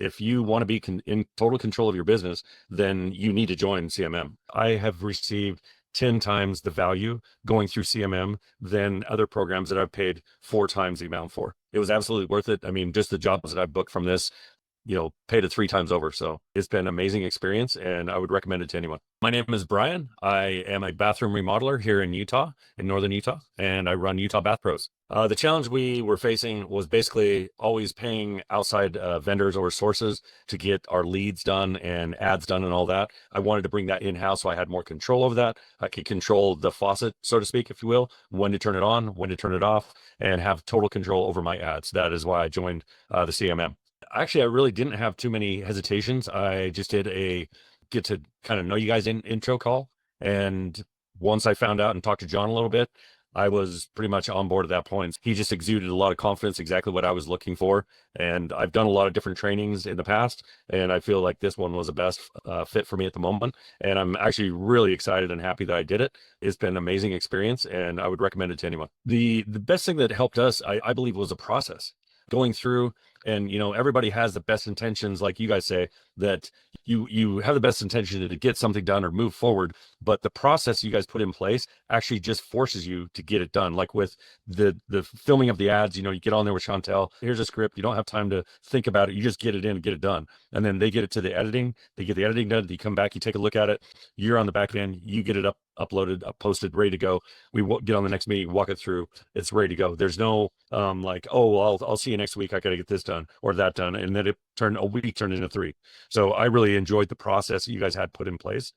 if you want to be in total control of your business, then you need to join CMM. I have received 10 times the value going through CMM than other programs that I've paid 4 times the amount for. It was absolutely worth it. I mean, just the jobs that I've booked from this, paid it 3 times over. So it's been an amazing experience and I would recommend it to anyone. My name is Brian. I am a bathroom remodeler here in Utah, in northern Utah, and I run Utah Bath Pros. The challenge we were facing was basically always paying outside vendors or sources to get our leads done and ads done and all that. I wanted to bring that in-house so I had more control over that. I could control the faucet, so to speak, if you will, when to turn it on, when to turn it off, and have total control over my ads. That is why I joined the CMM. Actually, I really didn't have too many hesitations. I just did a get to kind of know you guys intro call. And once I found out and talked to John a little bit, I was pretty much on board at that point. He just exuded a lot of confidence, exactly what I was looking for. And I've done a lot of different trainings in the past, and I feel like this one was the best fit for me at the moment. And I'm actually really excited and happy that I did it. It's been an amazing experience, and I would recommend it to anyone. The best thing that helped us, I believe, was the process going through. And everybody has the best intentions, like you guys say, that you have the best intention to get something done or move forward, but the process you guys put in place actually just forces you to get it done. Like with the filming of the ads, you get on there with Chantel, here's a script, you don't have time to think about it, you just get it in and get it done. And then they get it to the editing, they get the editing done, you come back, you take a look at it, you're on the back end, you get it uploaded, posted, ready to go. We get on the next meeting, walk it through, it's ready to go. There's no like, oh, well, I'll see you next week, I gotta get this done or that done, and then a week turned into 3. So I really enjoyed the process that you guys had put in place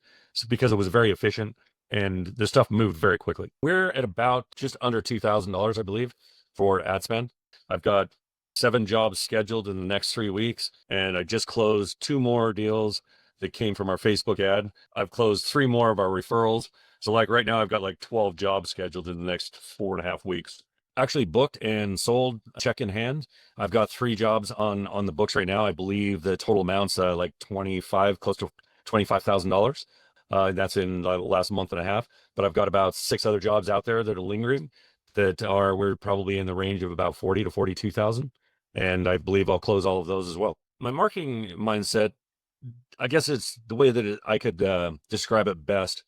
because it was very efficient and the stuff moved very quickly. We're at about just under $2,000, I believe, for ad spend. I've got 7 jobs scheduled in the next 3 weeks, and I just closed 2 more deals that came from our Facebook ad. I've closed 3 more of our referrals. So like right now, I've got like 12 jobs scheduled in the next 4.5 weeks. Actually booked and sold, check in hand. I've got 3 jobs on the books right now. I believe the total amount's like close to $25,000. That's in the last month and a half. But I've got about 6 other jobs out there that are lingering we're probably in the range of about 40 to 42,000. And I believe I'll close all of those as well. My marketing mindset, I guess it's the way that I could describe it best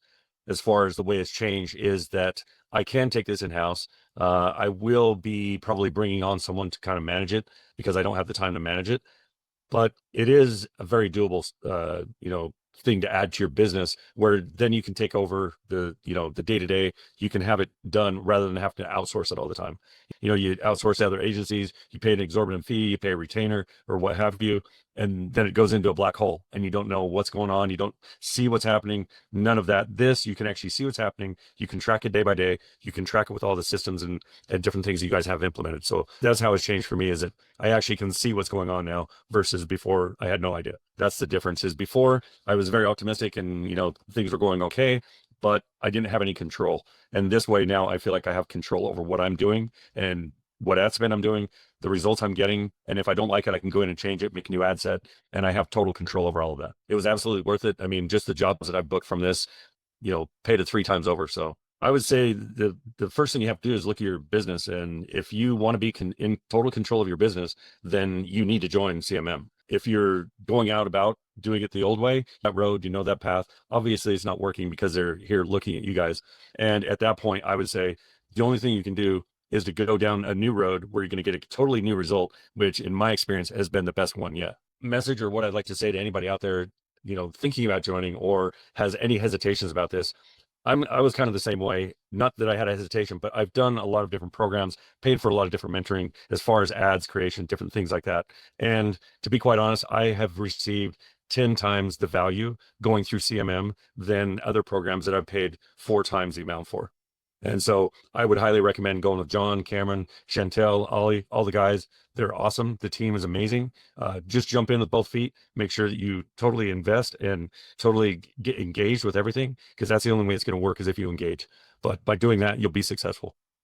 as far as the way it's changed is that I can take this in-house. I will be probably bringing on someone to kind of manage it because I don't have the time to manage it, but it is a very doable, thing to add to your business where then you can take over the day-to-day. You can have it done rather than have to outsource it all the time. You outsource to other agencies, you pay an exorbitant fee, you pay a retainer or what have you, and then it goes into a black hole and you don't know what's going on. You don't see what's happening. None of that. This, you can actually see what's happening. You can track it day by day. You can track it with all the systems and different things you guys have implemented. So that's how it's changed for me, is that I actually can see what's going on now versus before I had no idea. That's the difference. Is before I was very optimistic and things were going okay, but I didn't have any control. And this way now I feel like I have control over what I'm doing and what ad spend I'm doing, the results I'm getting. And if I don't like it, I can go in and change it, make a new ad set, and I have total control over all of that. It was absolutely worth it. I mean, just the jobs that I've booked from this, paid it 3 times over. So I would say the first thing you have to do is look at your business. And if you want to be in total control of your business, then you need to join CMM. If you're going out about doing it the old way, that road, that path, obviously it's not working because they're here looking at you guys. And at that point, I would say the only thing you can do is to go down a new road where you're going to get a totally new result, which in my experience has been the best one yet. Message, or what I'd like to say to anybody out there, thinking about joining or has any hesitations about this. I was kind of the same way. Not that I had a hesitation, but I've done a lot of different programs, paid for a lot of different mentoring as far as ads creation, different things like that. And to be quite honest, I have received 10 times the value going through CMM than other programs that I've paid 4 times the amount for. And so I would highly recommend going with John, Cameron, Chantel, Ollie, all the guys. They're awesome. The team is amazing. Just jump in with both feet. Make sure that you totally invest and totally get engaged with everything, because that's the only way it's going to work is if you engage. But by doing that, you'll be successful.